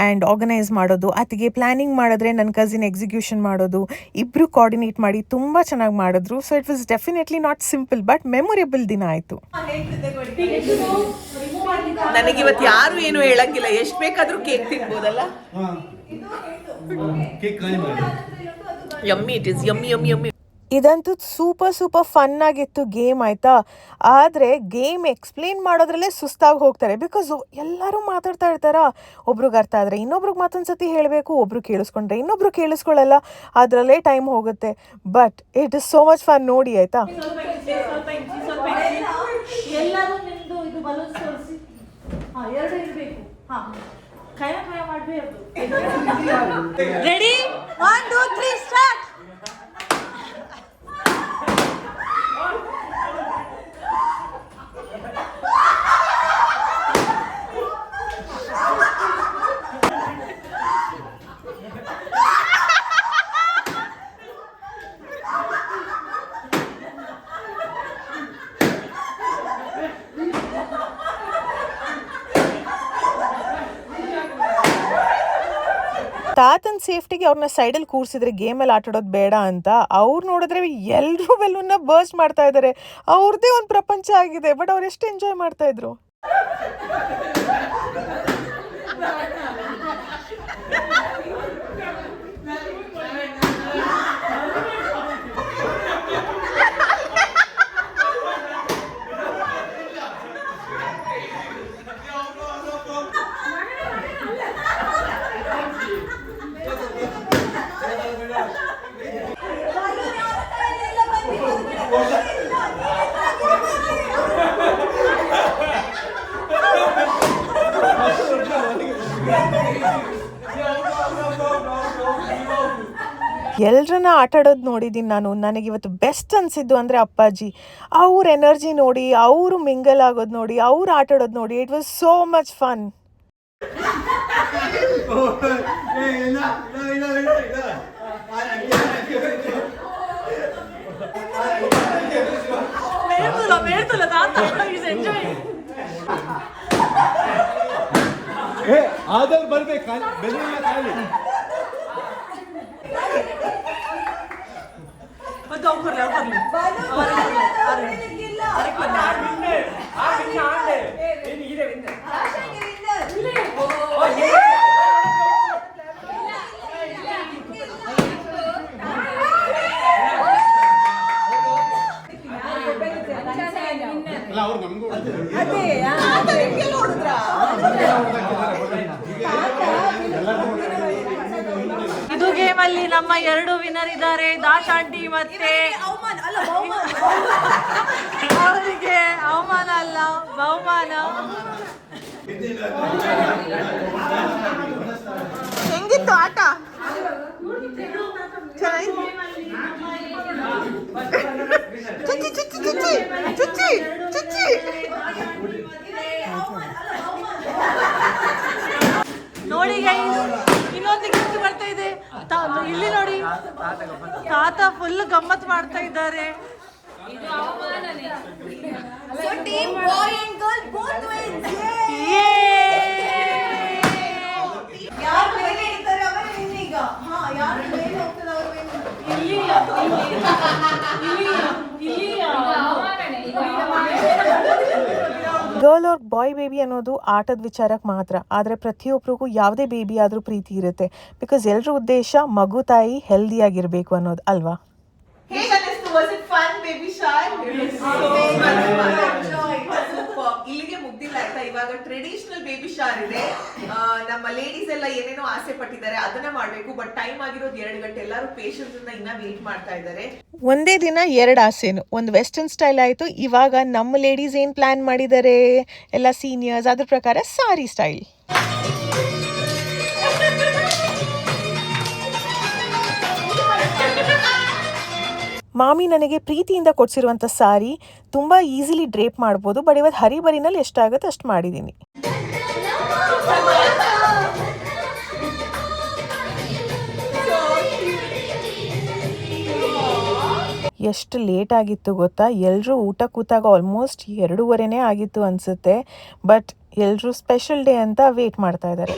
ಆ್ಯಂಡ್ ಆರ್ಗನೈಸ್ ಮಾಡೋದು, ಅತಿಗೆ ಪ್ಲ್ಯಾನಿಂಗ್ ಮಾಡಿದ್ರೆ ನನ್ನ ಕಸಿನ್ ಎಕ್ಸಿಕ್ಯೂಷನ್ ಮಾಡೋದು, ಇಬ್ಬರು ಕೋಆರ್ಡಿನೇಟ್ ಮಾಡಿ ತುಂಬ ಚೆನ್ನಾಗಿ ಮಾಡಿದ್ರು. So it was definitely not simple but memorable ದಿನ ಆಯಿತು. ನನಗಿವತ್ತು ಯಾರು ಏನು ಹೇಳಂಗಿಲ್ಲ, ಎಷ್ಟು ಬೇಕಾದರೂ ಕೇಕ್ ತಿನ್ಬೋದಲ್ಲ. Yummy it is, yummy yummy yummy. ಇದಂತೂ ಸೂಪರ್ ಫನ್ ಆಗಿತ್ತು ಗೇಮ್ ಆಯಿತಾ. ಆದರೆ ಗೇಮ್ ಎಕ್ಸ್ಪ್ಲೇನ್ ಮಾಡೋದ್ರಲ್ಲೇ ಸುಸ್ತಾಗಿ ಹೋಗ್ತಾರೆ. ಬಿಕಾಸ್ ಎಲ್ಲರೂ ಮಾತಾಡ್ತಾ ಇರ್ತಾರಾ, ಒಬ್ರಿಗೆ ಅರ್ಥ ಆದರೆ ಇನ್ನೊಬ್ರಿಗೆ ಮತ್ತೊಂದು ಸತಿ ಹೇಳಬೇಕು, ಒಬ್ರು ಕೇಳಿಸ್ಕೊಂಡ್ರೆ ಇನ್ನೊಬ್ರು ಕೇಳಿಸ್ಕೊಳ್ಳಲ್ಲ, ಅದರಲ್ಲೇ ಟೈಮ್ ಹೋಗುತ್ತೆ. But it is so much fun ನೋಡಿ ಆಯಿತಾ. ಎಲ್ಲರೂ ನಿಮ್ದು ಇದು ಬಲೂನ್ಸ್ ತೋರಿಸಿ. ಹಾಂ, 2 ಇರಬೇಕು. ಹಾಂ, ಕಯ ಮಾಡಬೇಕು. Ready, 1 2 3 start. ತಾತನ ಸೇಫ್ಟಿಗೆ ಅವ್ರನ್ನ ಸೈಡಲ್ಲಿ ಕೂರಿಸಿದ್ರೆ ಗೇಮಲ್ಲಿ ಆಟಾಡೋದು ಬೇಡ ಅಂತ. ಅವ್ರು ನೋಡಿದ್ರೆ ಎಲ್ಲರೂ ಬೆಲೂನ್ನ ಬರ್ಸ್ಟ್ ಮಾಡ್ತಾ ಇದ್ದಾರೆ. ಅವ್ರದ್ದೇ ಒಂದು ಪ್ರಪಂಚ ಆಗಿದೆ. ಬಟ್ ಅವ್ರು ಎಷ್ಟು ಎಂಜಾಯ್ ಮಾಡ್ತಾ ಇದ್ರು. ಎಲ್ಲರನ್ನ ಆಟಾಡೋದು ನೋಡಿದ್ದೀನಿ ನಾನು. ನನಗಿವತ್ತು ಬೆಸ್ಟ್ ಅನಿಸಿದ್ದು ಅಂದರೆ ಅಪ್ಪಾಜಿ. ಅವ್ರ ಎನರ್ಜಿ ನೋಡಿ, ಅವರು ಮಿಂಗಲ್ ಆಗೋದು ನೋಡಿ, ಅವ್ರು ಆಟಾಡೋದು ನೋಡಿ, it was so much fun. ಆದಲ್ಲಿ ಬರ್ಬೇಕು ಬೆಲೂನ್ ಖಾಲಿ. ಇದು ಗೇಮ್ ಅಲ್ಲಿ ನಮ್ಮ 2 ವಿನ್ನರ್ ಇದ್ದಾರೆ, ದಾಶ್ ಆಂಟಿ ಮತ್ತೆ ಅವರಿಗೆ ಅವಮಾನ ಅಲ್ಲ ಬಹುಮಾನ. ಹೆಂಗಿತ್ತು ಆಟ? ಚುಚ್ಚಿ ಚುಚ್ಚಿ ಚುಚ್ಚಿ ಚುಚ್ಚಿ ಚುಚ್ಚಿ. ನೋಡಿ ಇನ್ನೊಂದು ಗಿಫ್ಟ್ ಬರ್ತಾ ಇದೆ. ಇಲ್ಲಿ ನೋಡಿ, ತಾತ ಫುಲ್ ಗಮ್ಮತ್ ಮಾಡ್ತಾ ಇದ್ದಾರೆ. ಗರ್ಲ್ ಆರ್ ಬಾಯ್ ಬೇಬಿ ಅನ್ನೋದು ಆಟದ ವಿಚಾರಕ್ಕೆ ಮಾತ್ರ. ಆದರೆ ಪ್ರತಿಯೊಬ್ಬರಿಗೂ ಯಾವುದೇ ಬೇಬಿ ಆದರೂ ಪ್ರೀತಿ ಇರುತ್ತೆ. ಬಿಕಾಸ್ ಎಲ್ಲರ ಉದ್ದೇಶ ಮಗು ತಾಯಿ ಹೆಲ್ದಿಯಾಗಿರಬೇಕು ಅನ್ನೋದು ಅಲ್ವಾ. ಇಲ್ಲಿಗೆ ಮುಗ್ದಿಲ್ಲ ಆಯ್ತಾ. ಇವಾಗ ಟ್ರೆಡಿಷನಲ್ ಬೇಬಿ ಶಾರ್ ಇದೆ. ನಮ್ಮ ಲೇಡೀಸ್ ಎಲ್ಲ ಏನೇನೋ ಆಸೆ ಪಟ್ಟಿದ್ದಾರೆ, ಅದನ್ನ ಮಾಡ್ಬೇಕು. ಬಟ್ ಟೈಮ್ ಆಗಿರೋದು 2 ಗಂಟೆ. ಎಲ್ಲರೂ ಪೇಷನ್ಸ್ ಇಂದ ಇನ್ನ ವೇಟ್ ಮಾಡ್ತಾ ಇದ್ದಾರೆ. ಒಂದೇ ದಿನ 2 ಆಸೆನು. ಒಂದು ವೆಸ್ಟರ್ನ್ ಸ್ಟೈಲ್ ಆಯಿತು. ಇವಾಗ ನಮ್ಮ ಲೇಡೀಸ್ ಏನು ಪ್ಲ್ಯಾನ್ ಮಾಡಿದ್ದಾರೆ ಎಲ್ಲ ಸೀನಿಯರ್ಸ್, ಅದ್ರ ಪ್ರಕಾರ ಸಾರಿ ಸ್ಟೈಲ್. ಮಾಮಿ ನನಗೆ ಪ್ರೀತಿಯಿಂದ ಕೊಡಿಸಿರುವಂಥ ಸಾರಿ ತುಂಬ ಈಸಿಲಿ ಡ್ರೇಪ್ ಮಾಡ್ಬೋದು, ಬಟ್ ಇವತ್ತು ಹರಿಬರಿನಲ್ಲಿ ಎಷ್ಟಾಗುತ್ತೆ ಅಷ್ಟು ಮಾಡಿದ್ದೀನಿ. ಎಷ್ಟು ಲೇಟ್ ಆಗಿತ್ತು ಗೊತ್ತಾ? ಎಲ್ಲರೂ ಊಟ ಕೂತಾಗ ಆಲ್ಮೋಸ್ಟ್ 2:30 ಆಗಿತ್ತು ಅನಿಸುತ್ತೆ. ಬಟ್ ಎಲ್ಲರೂ ಸ್ಪೆಷಲ್ ಡೇ ಅಂತ ವೇಟ್ ಮಾಡ್ತಾ ಇದ್ದಾರೆ.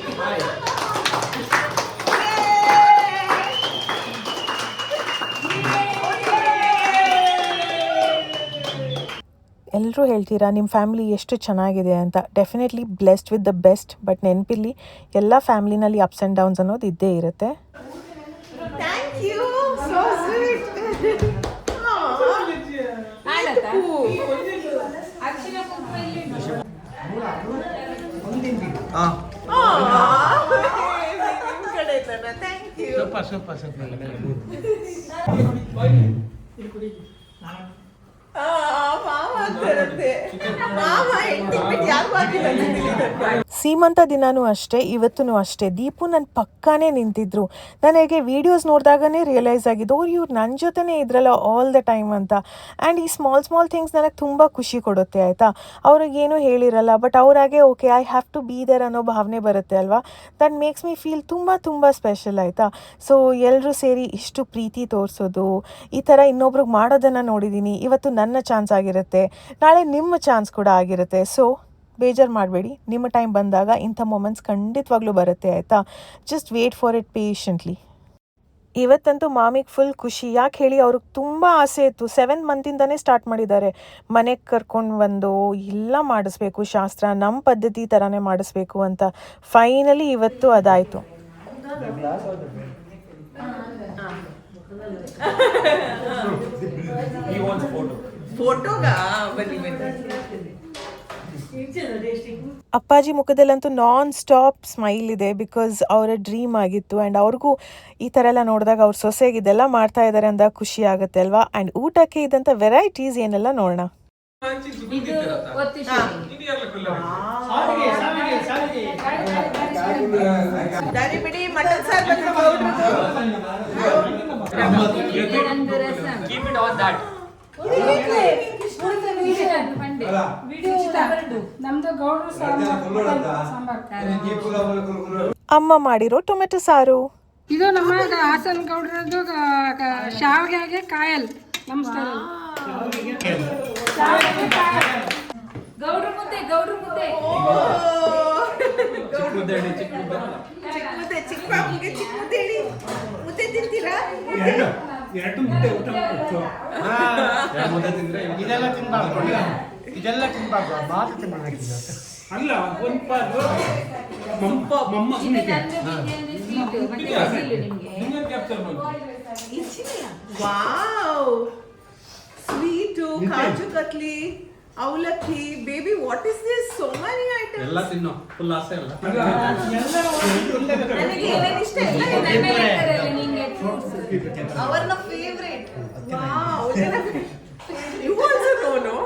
ಎಲ್ಲರೂ ಹೇಳ್ತೀರಾ ನಿಮ್ಮ ಫ್ಯಾಮಿಲಿ ಎಷ್ಟು ಚೆನ್ನಾಗಿದೆ ಅಂತ. Definitely blessed with the best. But ನೆನಪಿರಲಿ, ಎಲ್ಲ ಫ್ಯಾಮಿಲಿನಲ್ಲಿ ಅಪ್ಸ್ ಆ್ಯಂಡ್ ಡೌನ್ಸ್ ಅನ್ನೋದು ಇದ್ದೇ ಇರುತ್ತೆ. Thank you, so sweet. ಸೀಮಂತ ದಿನಾನೂ ಅಷ್ಟೇ, ಇವತ್ತೂ ಅಷ್ಟೇ. ದೀಪು ನನ್ನ ಪಕ್ಕಾನೇ ನಿಂತಿದ್ರು. ನನಗೆ ವೀಡಿಯೋಸ್ ನೋಡಿದಾಗನೇ ರಿಯಲೈಸ್ ಆಗಿದ್ದು, ಇವ್ರು ನನ್ನ ಜೊತೆನೇ ಇದ್ರಲ್ಲ ಆಲ್ ದ ಟೈಮ್ ಅಂತ. ಆ್ಯಂಡ್ ಈ ಸ್ಮಾಲ್ ಥಿಂಗ್ಸ್ ನನಗೆ ತುಂಬ ಖುಷಿ ಕೊಡುತ್ತೆ ಆಯಿತಾ. ಅವ್ರಿಗೇನೂ ಹೇಳಿರಲ್ಲ, ಬಟ್ ಅವರಾಗೆ okay I have to be there ಅನ್ನೋ ಭಾವನೆ ಬರುತ್ತೆ ಅಲ್ವಾ. ದಟ್ ಮೇಕ್ಸ್ ಮೀ ಫೀಲ್ ತುಂಬ ಸ್ಪೆಷಲ್ ಆಯಿತಾ. ಸೊ ಎಲ್ಲರೂ ಸೇರಿ ಇಷ್ಟು ಪ್ರೀತಿ ತೋರಿಸೋದು, ಈ ಥರ ಇನ್ನೊಬ್ರಿಗೆ ಮಾಡೋದನ್ನು ನೋಡಿದ್ದೀನಿ. ಇವತ್ತು ನನ್ನ ಚಾನ್ಸ್ ಆಗಿರುತ್ತೆ, ನಾಳೆ ನಿಮ್ಮ ಚಾನ್ಸ್ ಕೂಡ ಆಗಿರುತ್ತೆ. ಸೊ ಬೇಜಾರು ಮಾಡಬೇಡಿ, ನಿಮ್ಮ ಟೈಮ್ ಬಂದಾಗ ಇಂಥ ಮೊಮೆಂಟ್ಸ್ ಖಂಡಿತವಾಗ್ಲೂ ಬರುತ್ತೆ ಆಯಿತಾ. Just wait for it patiently. ಇವತ್ತಂತೂ ಮಾಮಿಗೆ ಫುಲ್ ಖುಷಿ. ಯಾಕೆ ಹೇಳಿ, ಅವ್ರಿಗೆ ತುಂಬ ಆಸೆ ಇತ್ತು. 7 ಮಂತಿಂದನೇ ಸ್ಟಾರ್ಟ್ ಮಾಡಿದ್ದಾರೆ. ಮನೆಗೆ ಕರ್ಕೊಂಡು ಬಂದು ಎಲ್ಲ ಮಾಡಿಸ್ಬೇಕು, ಶಾಸ್ತ್ರ ನಮ್ಮ ಪದ್ಧತಿ ಥರನೇ ಮಾಡಿಸ್ಬೇಕು ಅಂತ. ಫೈನಲಿ ಇವತ್ತು ಅದಾಯಿತು. ಅಪ್ಪಾಜಿ ಮುಖದಲ್ಲಂತೂ ನಾನ್ ಸ್ಟಾಪ್ ಸ್ಮೈಲ್ ಇದೆ. ಬಿಕಾಸ್ ಅವರ ಡ್ರೀಮ್ ಆಗಿತ್ತು. ಆ್ಯಂಡ್ ಅವ್ರಿಗೂ ಈ ಥರ ಎಲ್ಲ ನೋಡಿದಾಗ ಅವ್ರ ಸೊಸೆಗೆ ಇದೆಲ್ಲ ಮಾಡ್ತಾ ಇದ್ದಾರೆ ಅಂದಾಗ ಖುಷಿ ಆಗುತ್ತೆ ಅಲ್ವಾ. ಆ್ಯಂಡ್ ಊಟಕ್ಕೆ ಇದ್ದಂಥ ವೆರೈಟೀಸ್ ಏನೆಲ್ಲ ನೋಡೋಣ. ನಮ್ದು ಗೌಡ್ರು ಸಾಂಬಾರ್. ಅಮ್ಮ ಮಾಡಿರೋ ಟೊಮೆಟೊ ಸಾರು. ಇದು ನಮ್ಮ ಹಾಸನ್ ಗೌಡ್ರದ್ದು ಶಾವಿಗೆ ಕಾಯಲ್ ನಮ್ಮ ಸ್ಟೈಲ್. ಗೌಡ್ರ ಮುದ್ದೆ ಮುದ್ದೆ ತಿಂತೀರಾ? ಎರಡು ಮುದ್ದೆ ಊಟ ಮಾಡ್ಬೇಕು. ಇದೆಲ್ಲ ತಿನ್ಬಾರ್ದು, ಮಾತು ತಿನ್ಬಾರ್ದು. ಅಲ್ಲ ವಾವ್, ಸ್ವೀಟು, ಕಾಜು ಕತ್ಲಿ, ಅವಲಕ್ಕಿ. Baby, what is this? So many items. ಎಲ್ಲ ತಿನ್ನೋ, ಫುಲ್ ಆಸೆ ಅಲ್ಲ. ನನಗೆ ಏನೇನು ಇಷ್ಟ ಅವರ್ನ favourite. Wow, you also know,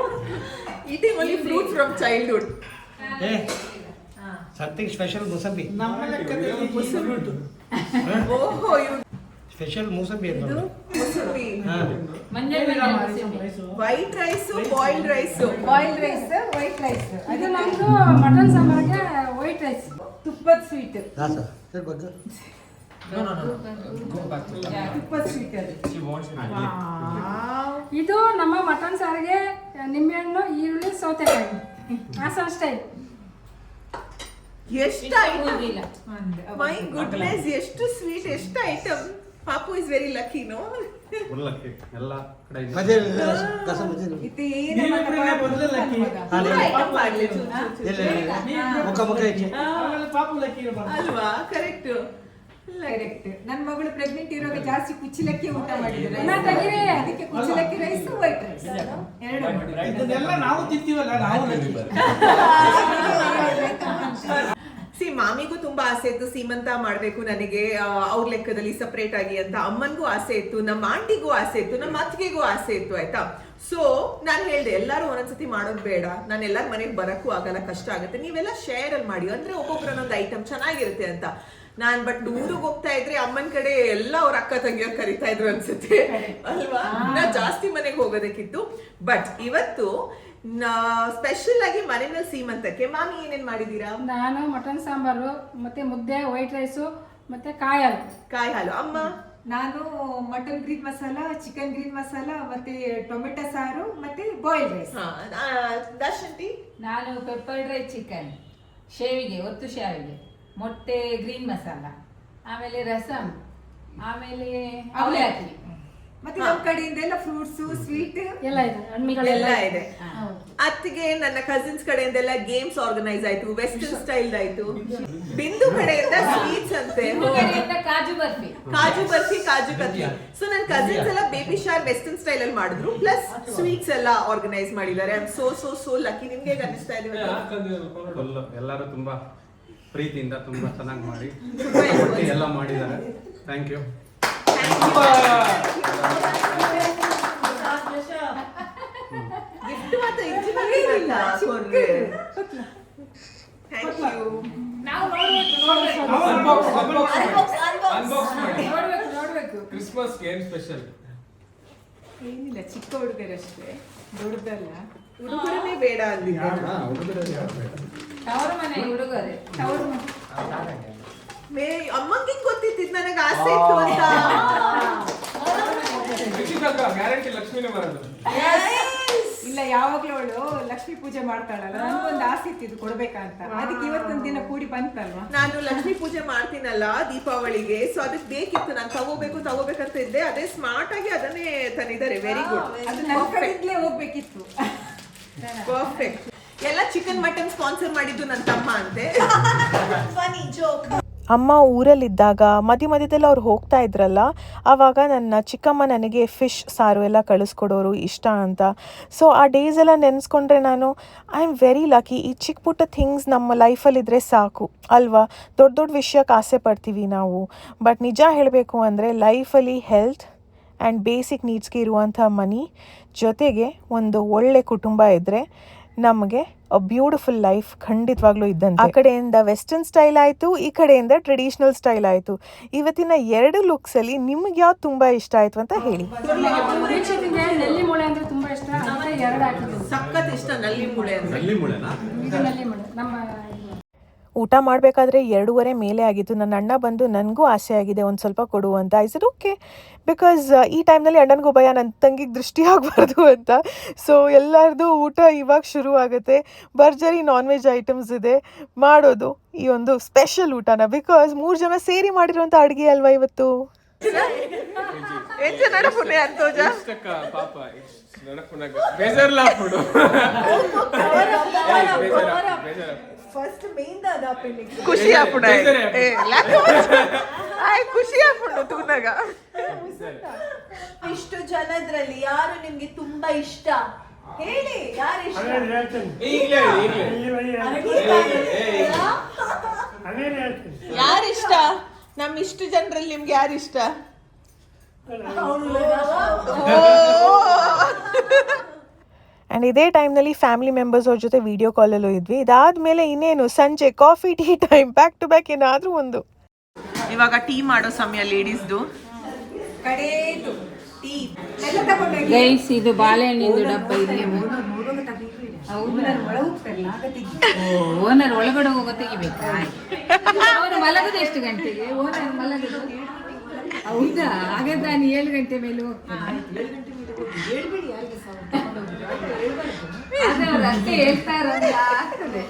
eating only fruits from childhood. Something special mosambi. ನಮ್ಮ ಲೆಕ್ಕದಲ್ಲಿ ಮೂಸಂಬಿ. ಓಹೋ, ಸ್ಪೆಷಲ್ ಮೂಸಂಬಿ ಅಂತ. ಮೂಸಂಬಿ. White rice, boiled rice. White rice. ಇದು ನಮ್ದು ಮಟನ್ ಸಾಂಬಾರ್ಗೆ ವೈಟ್ ರೈಸ್. ತುಪ್ಪದ ಸ್ವೀಟ್. ತುಪ್ಪದ ಸ್ವೀಟ್. ಇದು ನಮ್ಮ ಮಟನ್ ಸಾರಿಗೆ ನಿಂಬೆಹಣ್ಣು, ಈರುಳ್ಳಿ, ಸೌತೆಕಾಯಿ. ಹಾಸನ್ ಸ್ಟೈಲ್. ಎಷ್ಟು ಐಟಮ್! ಮೈ ಗುಡ್ನೆಸ್, ಎಷ್ಟು ಸ್ವೀಟ್, ಎಷ್ಟು ಐಟಮ್. ಪಾಪು ಇಸ್ ವೆರಿ ಲಕ್ಕಿ, ನೋ? ಎಲ್ಲ ಕಡೆ ಅಲ್ವಾ? ಕರೆಕ್ಟ್. ನನ್ನ ಮಗಳು ಪ್ರೆಗ್ನೆಂಟ್ ಇರುವಾಗ ಜಾಸ್ತಿ ಕುಚ್ಚಲಕ್ಕಿ ಊಟ ಮಾಡಿದ್ರೆ, ಅದಕ್ಕೆ ಕುಚ್ಚಲಕ್ಕಿ ರೈಸ್, ವೈಟ್ ರೈಸ್ ಇದನ್ನೆಲ್ಲ ನಾವು ತಿಂತೀವಲ್ಲ, ನಾವು ಮಾಮಿಗೂ ತುಂಬಾ ಆಸೆ ಇತ್ತು ಸೀಮಂತ ಮಾಡ್ಬೇಕು ನನಗೆ ಅವ್ರ ಲೆಕ್ಕದಲ್ಲಿ ಸಪರೇಟ್ ಆಗಿ ಅಂತ. ಅಮ್ಮನ್ಗೂ ಆಸೆ ಇತ್ತು, ನಮ್ಮ ಆಂಟಿಗೂ ಆಸೆ ಇತ್ತು, ನಮ್ಮ ಅತ್ತಿಗೆಗೂ ಆಸೆ ಇತ್ತು ಆಯ್ತಾ. ಸೊ ನಾನು ಹೇಳ್ದೆ, ಎಲ್ಲರೂ ಒಂದೊಂದ್ಸತಿ ಮಾಡೋದು ಬೇಡ, ನಾನು ಎಲ್ಲರ ಮನೆಗೆ ಬರಕ್ಕೂ ಆಗಲ್ಲ, ಕಷ್ಟ ಆಗುತ್ತೆ, ನೀವೆಲ್ಲ ಶೇರ್ ಅಲ್ಲಿ ಮಾಡಿ, ಅಂದ್ರೆ ಒಬ್ಬೊಬ್ರು ಒಂದೊಂದು ಐಟಮ್ ಚೆನ್ನಾಗಿರುತ್ತೆ ಅಂತ. ನಾನ್ ಬಟ್ ಊರಿಗೆ ಹೋಗ್ತಾ ಇದ್ರೆ ಅಮ್ಮನ ಕಡೆ ಎಲ್ಲ ಅವ್ರ ಅಕ್ಕ ತಂಗಿಯವ್ರು ಕರಿತಾ ಇದ್ರು ಅನ್ಸುತ್ತೆ ಅಲ್ವಾ, ನಾ ಜಾಸ್ತಿ ಮನೆಗೆ ಹೋಗೋದಕ್ಕಿತ್ತು. ಬಟ್ ಇವತ್ತು ಸ್ಪೆಷಲ್ ಆಗಿ ಮನೆಯಲ್ಲಿ ಸೀಮಂತಕ್ಕೆ ಮಾಮಿ ಏನೇನ್ ಮಾಡಿದೀರಾ? ನಾನು ಮಟನ್ ಸಾಂಬಾರು ಮತ್ತೆ ಮುದ್ದೆ, ವೈಟ್ ರೈಸು ಮತ್ತೆ ಕಾಯಿ ಹಾಲು. ಅಮ್ಮ? ನಾನು mutton green masala, chicken green masala, ಮತ್ತೆ ಟೊಮೆಟೊ ಸಾರು, ಮತ್ತೆ ಬಾಯ್ಲ್ ರೈಸ್. ದರ್ಶಂತಿ? ನಾನು ಪೆಪ್ಪರ್ ಡ್ರೈ ಚಿಕನ್, ಶೇವಿಗೆ, ಒತ್ತು ಶಾವಿಗೆ, ಮೊಟ್ಟೆ ಗ್ರೀನ್ ಮಸಾಲ, ಆಮೇಲೆ ರಸಮ್, ಆಮೇಲೆ ಅವಲಕ್ಕಿ. ಮತ್ತೆ ನಮ್ಮ ಕಡೆಯಿಂದ ಎಲ್ಲ ಫ್ರೂಟ್ಸ್, ಸ್ವೀಟ್ ಎಲ್ಲ ಇದೆ, ಹಣ್ಣುಗಳೆಲ್ಲ ಇದೆ. ಅತ್ತಿಗೆ ನನ್ನ ಕಸಿನ್ಸ್ ಕಡೆಯಿಂದೆಲ್ಲ ಗೇಮ್ಸ್ ಆರ್ಗನೈಸ್ ಆಯ್ತು, ವೆಸ್ಟರ್ನ್ ಸ್ಟೈಲ್ ಆಯ್ತು. ಬಿಂದು ಕಡೆಯಿಂದ ಸ್ವೀಟ್ಸ್ ಅಂತೆ, ಕಾಜು ಬರ್ಫಿ, ಕಾಜು ಕತ್ಲಿ. ಸೊ ನನ್ನ ಕಸಿನ್ಸ್ ಎಲ್ಲ ಬೇಬಿ ಶಾರ್ ವೆಸ್ಟರ್ನ್ ಸ್ಟೈಲ್ ಅಲ್ಲಿ ಮಾಡಿದ್ರು, ಪ್ಲಸ್ ಸ್ವೀಟ್ಸ್ ಎಲ್ಲ ಆರ್ಗನೈಸ್ ಮಾಡಿದ್ದಾರೆ. I am so lucky. ನಿಮ್ಗೆ ಹೇಗೆ ಅನಿಸ್ತಾ ಇದೆ? ಎಲ್ಲರೂ ತುಂಬಾ ಪ್ರೀತಿಯಿಂದ ತುಂಬಾ ಚೆನ್ನಾಗಿ ಮಾಡಿ ಎಲ್ಲ ಮಾಡಿದ್ದಾರೆ. Thank you. ಗಿಫ್ಟ್ ಮಾತ್ರ ಇಂಜಿನಿಯರಿಂಗ್ ಕೊಡ್ರಿ. Thank you. ನೋಡ್ಬೇಕು. ಕ್ರಿಸ್ಮಸ್ ಏನ್ ಸ್ಪೆಷಲ್? ಏನಿಲ್ಲ, ಚಿಕ್ಕ ಹುಡುಗರಷ್ಟೇ, ದೊಡ್ಡದಲ್ಲ. ಹುಡುಗರನ್ನೇ ಬೇಡ ಅಂದಿದ್ದಾರೆ. ತವರು ಮನೆ ಹುಡುಗರೇ. ಅಮ್ಮಂಗೆ ಗೊತ್ತಿತ್ತು ನನಗೆ ಆಸೆ ಇತ್ತು ಅಂತ. ಗ್ಯಾರಂಟಿ ಲಕ್ಷ್ಮಿನೇ ಬರೋದು. ಇಲ್ಲ, ಯಾವಾಗ್ಲೂ ಅವಳು ಲಕ್ಷ್ಮೀ ಪೂಜೆ ಮಾಡ್ತಾಳಲ್ಲ, ನನಗೊಂದು ಆಸೆ ಇತ್ತು ಇದು ಕೊಡ್ಬೇಕಂತ. ಅದಕ್ಕೆ ಇವತ್ತೊಂದ್ ದಿನ ಕೂಡಿ ಬಂತಲ್ವಾ. ನಾನು ಲಕ್ಷ್ಮೀ ಪೂಜೆ ಮಾಡ್ತೀನಲ್ಲ ದೀಪಾವಳಿಗೆ, ಸೊ ಅದಕ್ಕೆ ಬೇಕಿತ್ತು, ನಾನು ತಗೋಬೇಕಂತ ಇದ್ದೆ. ಅದೇ ಸ್ಮಾರ್ಟ್ ಆಗಿ ಅದನ್ನೇ ತಂದಿದ್ದಾರೆ. Very good. ಅದು ನನ್ನ ಕಡೆಯಿಂದಲೇ ಹೋಗ್ಬೇಕಿತ್ತು. ಪರ್ಫೆಕ್ಟ್. ಎಲ್ಲ ಚಿಕನ್ ಮಟನ್ ಸ್ಪಾನ್ಸರ್ ಮಾಡಿದ್ದು ನನ್ನ ತಮ್ಮ ಅಂತೆ. ಫನಿ ಜೋಕ್. ಅಮ್ಮ ಊರಲ್ಲಿದ್ದಾಗ ಮಧ್ಯದಲ್ಲಿ ಅವ್ರು ಹೋಗ್ತಾ ಇದ್ರಲ್ಲ, ಆವಾಗ ನನ್ನ ಚಿಕ್ಕಮ್ಮ ನನಗೆ ಫಿಶ್ ಸಾರು ಎಲ್ಲ ಕಳಿಸ್ಕೊಡೋರು ಇಷ್ಟ ಅಂತ. ಸೊ ಆ ಡೇಸ್ ಎಲ್ಲ ನೆನೆಸ್ಕೊಂಡ್ರೆ ನಾನು ಐ ಆಮ್ ವೆರಿ ಲಕ್ಕಿ. ಈ ಚಿಕ್ಕ ಪುಟ್ಟ ಥಿಂಗ್ಸ್ ನಮ್ಮ ಲೈಫಲ್ಲಿದ್ದರೆ ಸಾಕು ಅಲ್ವಾ. ದೊಡ್ಡ ವಿಷಯಕ್ಕೆ ಆಸೆ ಪಡ್ತೀವಿ ನಾವು, ಬಟ್ ನಿಜ ಹೇಳಬೇಕು ಅಂದರೆ ಲೈಫಲ್ಲಿ ಹೆಲ್ತ್ ಆ್ಯಂಡ್ ಬೇಸಿಕ್ ನೀಡ್ಸ್ಗೆ ಇರುವಂಥ ಮನಿ ಜೊತೆಗೆ ಒಂದು ಒಳ್ಳೆ ಕುಟುಂಬ ಇದ್ದರೆ ನಮಗೆ ಅ ಬ್ಯೂಟಿಫುಲ್ ಲೈಫ್ ಖಂಡಿತವಾಗ್ಲೂ ಇದ್ದಂತೆ. ಆ ಕಡೆಯಿಂದ ವೆಸ್ಟರ್ನ್ ಸ್ಟೈಲ್ ಆಯಿತು, ಈ ಕಡೆಯಿಂದ ಟ್ರೆಡಿಷನಲ್ ಸ್ಟೈಲ್ ಆಯಿತು. ಇವತ್ತಿನ 2 ಲುಕ್ಸಲ್ಲಿ ನಿಮ್ಗೆ ಯಾವ್ದು ತುಂಬ ಇಷ್ಟ ಆಯಿತು ಅಂತ ಹೇಳಿ. ನೆಲ್ಲಿ ಮೂಳೆ ಅಂದ್ರೆ ತುಂಬಾ ಇಷ್ಟ, ಅದಕ್ಕೆ 2 ಹಾಕಿದ್ದೀನಿ. ಸಖತ್ ಇಷ್ಟ ನಲ್ಲಿ ಮೂಳೆ. ನಲ್ಲಿ ಮೂಳೆ ನಮ್ಮ ಊಟ ಮಾಡಬೇಕಾದ್ರೆ 2:30 ಮೇಲೆ ಆಗಿತ್ತು. ನನ್ನ ಅಣ್ಣ ಬಂದು ನನಗೂ ಆಸೆ ಆಗಿದೆ ಒಂದು ಸ್ವಲ್ಪ ಕೊಡು ಅಂತ. ಐ ಸೆಡ್ ಓಕೆ, ಬಿಕಾಸ್ ಈ ಟೈಮ್ನಲ್ಲಿ ಅಣ್ಣನಿಗೂ ಭಯ ನನ್ನ ತಂಗಿಗೆ ದೃಷ್ಟಿ ಆಗಬಾರ್ದು ಅಂತ. ಸೊ ಎಲ್ಲರದು ಊಟ ಇವಾಗ ಶುರು ಆಗುತ್ತೆ. ಭರ್ಜರಿ ನಾನ್ ವೆಜ್ ಐಟಮ್ಸ್ ಇದೆ ಮಾಡೋದು ಈ ಒಂದು ಸ್ಪೆಷಲ್ ಊಟನ, ಬಿಕಾಸ್ 3 ಜನ ಸೇರಿ ಮಾಡಿರುವಂಥ ಅಡುಗೆ ಅಲ್ವಾ ಇವತ್ತು. ಪಾಪ ಬೇಜಾರ್ಲ ಹಾಕ್ಬಿಡು. ಫಸ್ಟ್ ಮೇನ್ ಖುಷಿ ಆಗ್ಬಿಡು ತೂನಾಗ. ಇಷ್ಟು ಜನದ್ರಲ್ಲಿ ಯಾರು ನಿಮ್ಗೆ ತುಂಬಾ ಇಷ್ಟ ಹೇಳಿ? ಯಾರು ಇಷ್ಟ? ಯಾರಿಷ್ಟ? ನಮ್ ಇಷ್ಟು ಜನರಲ್ಲಿ ನಿಮ್ಗೆ ಯಾರಿಷ್ಟ? ಆ್ಯಂಡ್ ಇದೇ ಟೈಮ್ನಲ್ಲಿ ಫ್ಯಾಮಿಲಿ ಮೆಂಬರ್ಸ್ ಅವ್ರ ಜೊತೆ ವೀಡಿಯೋ ಕಾಲಲ್ಲೂ ಇದ್ವಿ. ಇದಾದಮೇಲೆ ಇನ್ನೇನು ಸಂಜೆ coffee tea time, back to back ಏನಾದರೂ ಒಂದು. ಇವಾಗ ಟೀ ಮಾಡೋ ಸಮಯ ಲೇಡೀಸ್ದು. ಕಡೆದು ಟೀ ಗೈಸ್, ಇದು ಬಾಳೆಹಣ್ಣಿಂದು ಡಬ್ಬ ಇಲ್ಲಿ. ಓನರ್ ಒಳಗಡೆ ಹೋಗೋ ತೆಗಿಬೇಕಾ? ಅವರು ಮಲಗುದು ಎಷ್ಟು ಗಂಟೆಗೆ? ಓನರ್ ಮಲಗುದು ಹೌದಾ? ಹಾಗಾದ್ರೆ ನಾನು 7 ಗಂಟೆ ಮೇಲೆ ಹೋಗ್ತೇನೆ. ಅಷ್ಟೇ ಹೇಳ್ತಾರಲ್ಲ, ಆಗ್ತದೆ.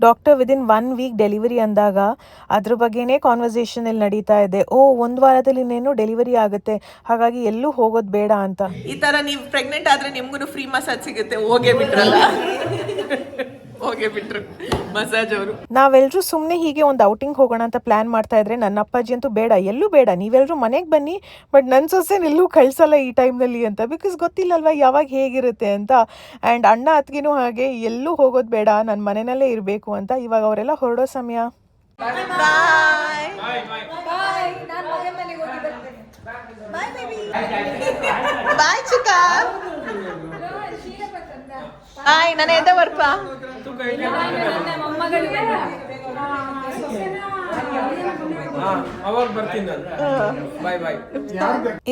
ಡಾಕ್ಟರ್ ವಿದಿನ್ 1 ವೀಕ್ ಡೆಲಿವರಿ ಅಂದಾಗ ಅದ್ರ ಬಗ್ಗೆನೇ ಕಾನ್ವರ್ಸೇಷನ್ ಇಲ್ಲಿ ನಡೀತಾ ಇದೆ. 1 ವಾರದಲ್ಲಿ ಇನ್ನೇನು ಡೆಲಿವರಿ ಆಗುತ್ತೆ, ಹಾಗಾಗಿ ಎಲ್ಲೂ ಹೋಗೋದು ಬೇಡ ಅಂತ. ಈ ತರ ನೀವು ಪ್ರೆಗ್ನೆಂಟ್ ಆದ್ರೆ ನಿಮ್ಗೂ ಫ್ರೀ ಮಸಾಜ್ ಸಿಗುತ್ತೆ. ಹೋಗೇ ಬಿಟ್ರು ಮಸಾಜ್ ಅವರು. ನಾವೆಲ್ಲರೂ ಸುಮ್ಮನೆ ಹೀಗೆ ಒಂದು ಔಟಿಂಗ್ ಹೋಗೋಣ ಅಂತ ಪ್ಲಾನ್ ಮಾಡ್ತಾ ಇದ್ರೆ ನನ್ನ ಅಪ್ಪಾಜಿ ಅಂತೂ ಬೇಡ, ಎಲ್ಲೂ ಬೇಡ, ನೀವೆಲ್ಲರೂ ಮನೆಗೆ ಬನ್ನಿ, ಬಟ್ ನನ್ನ ಸೊಸೆನ ಎಲ್ಲೂ ಕಳ್ಸಲ್ಲ ಈ ಟೈಮ್ನಲ್ಲಿ ಅಂತ. ಬಿಕಾಸ್ ಗೊತ್ತಿಲ್ಲಲ್ವ ಯಾವಾಗ ಹೇಗಿರುತ್ತೆ ಅಂತ. ಆ್ಯಂಡ್ ಅಣ್ಣ ಅತ್ತಿಗೆನೂ ಹಾಗೆ ಎಲ್ಲೂ ಹೋಗೋದು ಬೇಡ, ನನ್ನ ಮನೆಯಲ್ಲೇ ಇರಬೇಕು ಅಂತ. ಇವಾಗ ಅವರೆಲ್ಲ ಹೊರಡೋ ಸಮಯ. ಬಾಯ್ ಚಿಕ್ಕ. ಬಾಯ್, ನಾನು ಎದ್ದ ಬರ್ಪ. ತೂಕ ಇಲ್ಲಿ ನನ್ನ ಮೊಮ್ಮಗಳಿಗೆ ಅವಾಗ ಬರ್ತೀನಿ ನಾನು. ಬಾಯ್ ಬಾಯ್.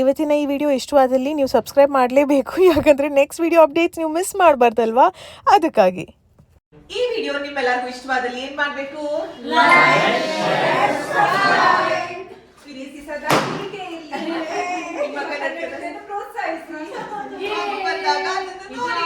ಇವತ್ತಿನ ಈ ವಿಡಿಯೋ ಇಷ್ಟವಾದಲ್ಲಿ ನೀವು ಸಬ್ಸ್ಕ್ರೈಬ್ ಮಾಡಲೇಬೇಕು, ಯಾಕಂದರೆ ನೆಕ್ಸ್ಟ್ ವಿಡಿಯೋ ಅಪ್ಡೇಟ್ಸ್ ನೀವು ಮಿಸ್ ಮಾಡಬಾರ್ದಲ್ವಾ, ಅದಕ್ಕಾಗಿ. ಈ ವಿಡಿಯೋ ನಿಮ್ಮೆಲ್ಲರಿಗೂ ಇಷ್ಟವಾದಲ್ಲಿ ಏನ್ ಮಾಡ್ಬೇಕು? ವಿದೇಶಿ ಸದಾ ಹೀಗೆ ಇರ್ಲಿ. ನಿಮ್ಮ ಕನ್ನಡ ಪ್ರೋತ್ಸಾಹಿಸಿ. ಬಂದಾಗ ಅದನ್ನು ನೋಡಿ.